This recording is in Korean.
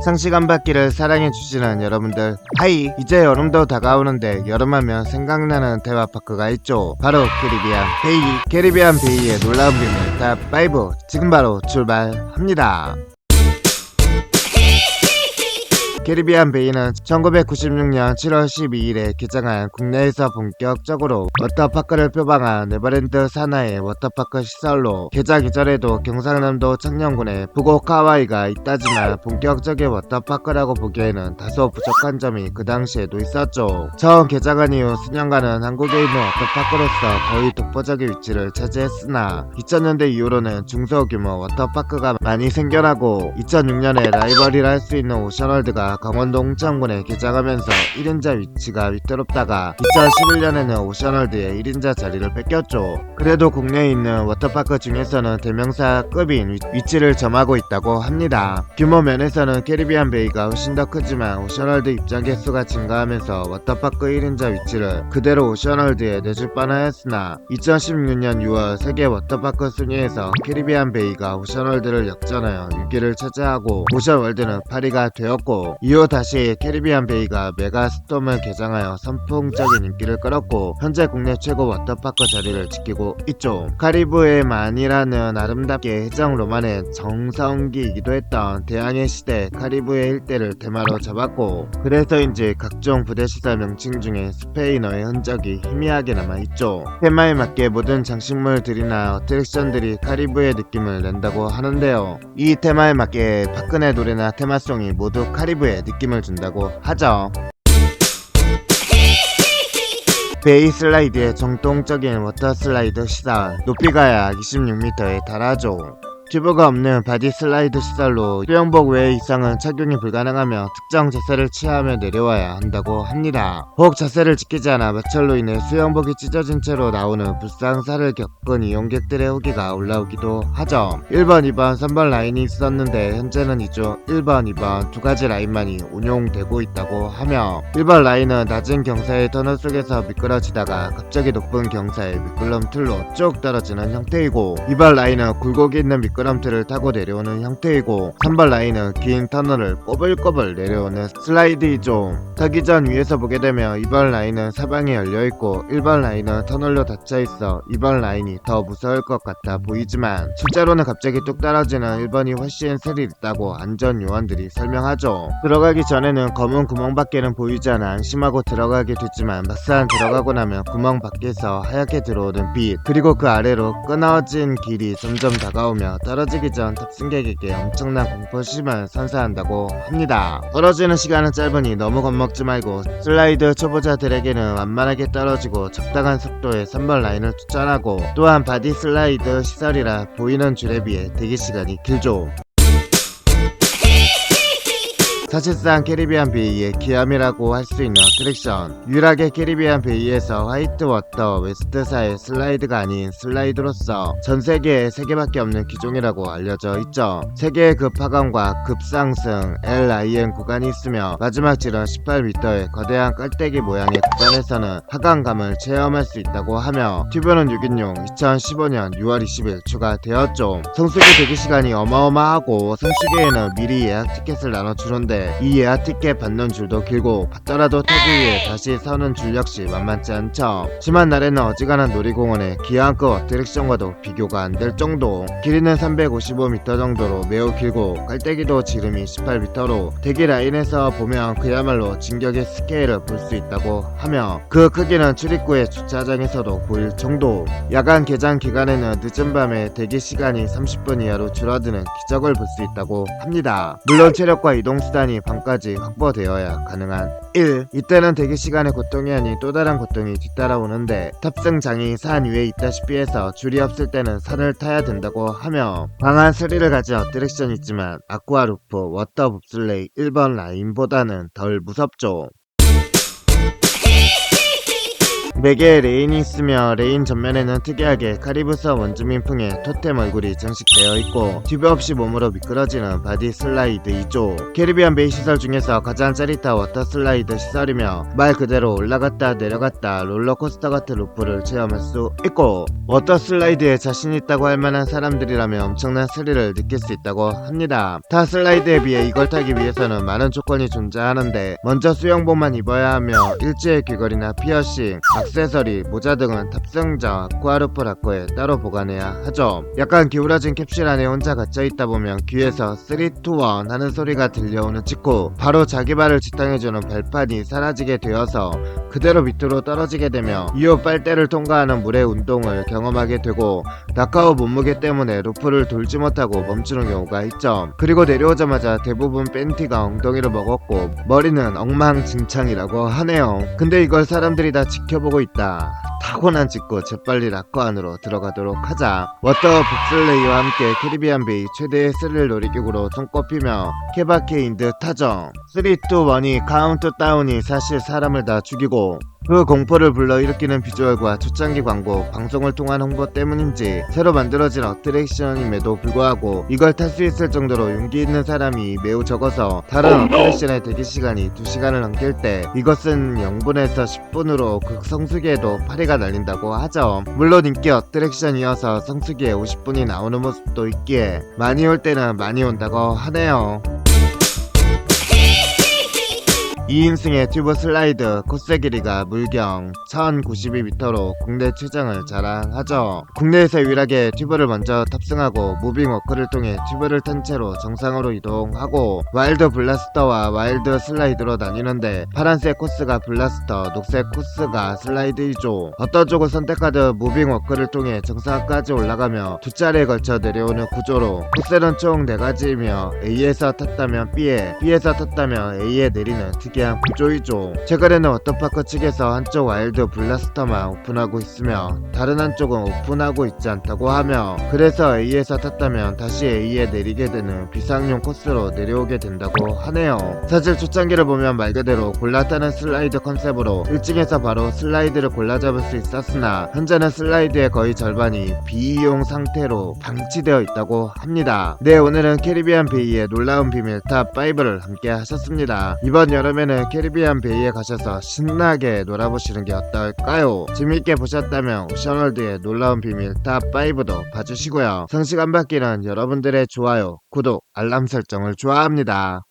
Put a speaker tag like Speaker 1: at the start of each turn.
Speaker 1: 상시간 받기를 사랑해주시는 여러분들, 하이. 이제 여름도 다가오는데 여름하면 생각나는 테마파크가 있죠. 바로 캐리비안 베이. 캐리비안 베이의 놀라운 비밀 탑5 지금 바로 출발합니다. 캐리비안 베이는 1996년 7월 12일에 개장한 국내에서 본격적으로 워터파크를 표방한 네버랜드 산하의 워터파크 시설로, 개장 이전에도 경상남도 청년군에 부곡하와이가 있다지만 본격적인 워터파크라고 보기에는 다소 부족한 점이 그 당시에도 있었죠. 처음 개장한 이후 수년간은 한국에 있는 워터파크로서 거의 독보적인 위치를 차지했으나 2000년대 이후로는 중소규모 워터파크가 많이 생겨나고 2006년에 라이벌이라 할 수 있는 오션월드가 강원도 홍천군에 개장하면서 1인자 위치가 위태롭다가 2011년에는 오션월드의 1인자 자리를 뺏겼죠. 그래도 국내에 있는 워터파크 중에서는 대명사급인 위치를 점하고 있다고 합니다. 규모 면에서는 캐리비안 베이가 훨씬 더 크지만 오션월드 입장 개수가 증가하면서 워터파크 1인자 위치를 그대로 오션월드에 내줄 뻔하였으나 2016년 6월 세계 워터파크 순위에서 캐리비안 베이가 오션월드를 역전하여 6위를 차지하고 오션월드는 8위가 되었고, 이후 다시 캐리비안 베이가 메가스톰을 개장하여 선풍적인 인기를 끌었고 현재 국내 최고 워터파크 자리를 지키고 있죠. 카리브해 만이라는 아름답게 해적 로만의 정성기이기도 했던 대항해 시대 카리브해 일대를 테마로 잡았고, 그래서인지 각종 부대시설 명칭 중에 스페인어의 흔적이 희미하게 남아있죠. 테마에 맞게 모든 장식물들이나 어트랙션들이 카리브해 느낌을 낸다고 하는데요. 이 테마에 맞게 파크 내 노래나 테마송이 모두 카리브해 느낌을 준다고 하죠. 베이 슬라이드의 정통적인 워터 슬라이드 시설, 높이가 약 26m에 달하죠. 튜브가 없는 바디 슬라이드 시설로 수영복 외 이상은 착용이 불가능하며 특정 자세를 취하며 내려와야 한다고 합니다. 혹 자세를 지키지 않아 마찰로 인해 수영복이 찢어진 채로 나오는 불상사를 겪은 이용객들의 후기가 올라오기도 하죠. 1번, 2번, 3번 라인이 있었는데 현재는 이중 1번, 2번 두 가지 라인만이 운용되고 있다고 하며, 1번 라인은 낮은 경사의 터널 속에서 미끄러지다가 갑자기 높은 경사의 미끄럼틀로 쭉 떨어지는 형태이고, 2번 라인은 굴곡이 있는 미끄럼틀을 타고 내려오는 형태이고, 3번 라인은 긴 터널을 꼬불꼬불 내려오는 슬라이드이죠. 타기 전 위에서 보게 되면 2번 라인은 사방이 열려있고 1번 라인은 터널로 닫혀있어 2번 라인이 더 무서울 것 같아 보이지만 실제로는 갑자기 뚝 떨어지는 1번이 훨씬 스릴 있다고 안전 요원들이 설명하죠. 들어가기 전에는 검은 구멍밖에는 보이지 않아 안심하고 들어가게 됐지만 막상 들어가고 나면 구멍 밖에서 하얗게 들어오는 빛, 그리고 그 아래로 끊어진 길이 점점 다가오며 떨어지기 전 탑승객에게 엄청난 공포심을 선사한다고 합니다. 떨어지는 시간은 짧으니 너무 겁먹지 말고 슬라이드 초보자들에게는 완만하게 떨어지고 적당한 속도의 3번 라인을 추천하고, 또한 바디 슬라이드 시설이라 보이는 줄에 비해 대기시간이 길죠. 사실상 캐리비안 베이의 기함이라고 할 수 있는 어트랙션, 유일하게 캐리비안 베이에서 화이트워터 웨스트사의 슬라이드가 아닌 슬라이드로서 전세계에 3개밖에 없는 기종이라고 알려져 있죠. 세계의 급하강과 급상승 LIN 구간이 있으며 마지막 지름 18m의 거대한 깔때기 모양의 구간에서는 하강감을 체험할 수 있다고 하며, 튜브는 6인용 2015년 6월 20일 추가되었죠. 성수기 대기시간이 어마어마하고 성수기에는 미리 예약 티켓을 나눠주는데 이 예약 티켓 받는 줄도 길고 받더라도 타기 위해 다시 서는 줄 역시 만만치 않죠. 심한 날에는 어지간한 놀이공원의 기하급 어트랙션과도 비교가 안 될 정도. 길이는 355m 정도로 매우 길고 깔때기도 지름이 18m로 대기 라인에서 보면 그야말로 진격의 스케일을 볼 수 있다고 하며, 그 크기는 출입구의 주차장에서도 보일 정도. 야간 개장 기간에는 늦은 밤에 대기 시간이 30분 이하로 줄어드는 기적을 볼 수 있다고 합니다. 물론 체력과 이동수단이 밤까지 확보되어야 가능한 1. 이때는 대기시간의 고통이 아닌 또 다른 고통이 뒤따라오는데, 탑승장이 산 위에 있다시피 해서 줄이 없을 때는 산을 타야 된다고 하며, 강한 스릴을 가진 어트랙션이 있지만 아쿠아루프 워터 봅슬레이 1번 라인보다는 덜 무섭죠. 4개의 레인이 있으며 레인 전면에는 특이하게 카리브서 원주민풍의 토템 얼굴이 장식되어 있고 튜브 없이 몸으로 미끄러지는 바디 슬라이드 2조. 캐리비안 베이 시설 중에서 가장 짜릿한 워터 슬라이드 시설이며 말 그대로 올라갔다 내려갔다 롤러코스터 같은 루프를 체험할 수 있고 워터 슬라이드에 자신 있다고 할 만한 사람들이라면 엄청난 스릴을 느낄 수 있다고 합니다. 타 슬라이드에 비해 이걸 타기 위해서는 많은 조건이 존재하는데 먼저 수영복만 입어야 하며 일지의 귀걸이나 피어싱, 액세서리, 모자 등은 탑승 전 아쿠아루프 락커에 따로 보관해야 하죠. 약간 기울어진 캡슐 안에 혼자 갇혀있다 보면 귀에서 3, 2, 1 하는 소리가 들려오는 직후 바로 자기 발을 지탱해주는 발판이 사라지게 되어서 그대로 밑으로 떨어지게 되며 이후 빨대를 통과하는 물의 운동을 경험하게 되고 낙하후 몸무게 때문에 루프를 돌지 못하고 멈추는 경우가 있죠. 그리고 내려오자마자 대부분 팬티가 엉덩이를 먹었고 머리는 엉망진창이라고 하네요. 근데 이걸 사람들이 다 지켜보고 있다. 타고난 직후 재빨리 락커 안으로 들어가도록 하자. 워터 복슬레이와 함께 캐리비안 베이 최대의 스릴 놀이기구로 손꼽히며 케바케인 듯 하죠. 3, 2, 1이 카운트다운이 사실 사람을 다 죽이고 그 공포를 불러일으키는 비주얼과 초창기 광고, 방송을 통한 홍보 때문인지 새로 만들어진 어트랙션임에도 불구하고 이걸 탈 수 있을 정도로 용기 있는 사람이 매우 적어서 다른 어트랙션의 대기시간이 2시간을 넘길 때 이것은 0분에서 10분으로 극성수기에도 파리가 날린다고 하죠. 물론 인기 어트랙션이어서 성수기에 50분이 나오는 모습도 있기에 많이 올 때는 많이 온다고 하네요. 2인승의 튜브 슬라이드 코스 길이가 물경 1092m로 국내 최장을 자랑하죠. 국내에서 유일하게 튜브를 먼저 탑승하고 무빙 워크를 통해 튜브를 탄 채로 정상으로 이동하고 와일드 블라스터와 와일드 슬라이드로 나뉘는데 파란색 코스가 블라스터, 녹색 코스가 슬라이드이죠. 어떤 쪽을 선택하든 무빙 워크를 통해 정상까지 올라가며 두 차례에 걸쳐 내려오는 구조로 코스는 총 4가지이며 A에서 탔다면 B에, B에서 탔다면 A에 내리는 특이한 구조이죠. 최근에는 워터파크 측에서 한쪽 와일드 블라스터만 오픈하고 있으며 다른 한쪽은 오픈하고 있지 않다고 하며 그래서 A에서 탔다면 다시 A에 내리게 되는 비상용 코스로 내려오게 된다고 하네요. 사실 초창기를 보면 말 그대로 골라타는 슬라이드 컨셉으로 1층에서 바로 슬라이드를 골라 잡을 수 있었으나 현재는 슬라이드의 거의 절반이 비이용 상태로 방치되어 있다고 합니다. 네, 오늘은 캐리비안 베이의 놀라운 비밀 탑5를 함께 하셨습니다. 이번 여름에는 캐리비안 베이에 가셔서 신나게 놀아보시는 게 어떨까요? 재미있게 보셨다면 오션월드의 놀라운 비밀 탑5도 봐주시고요. 성시간 받기는 여러분들의 좋아요, 구독, 알람 설정을 좋아합니다.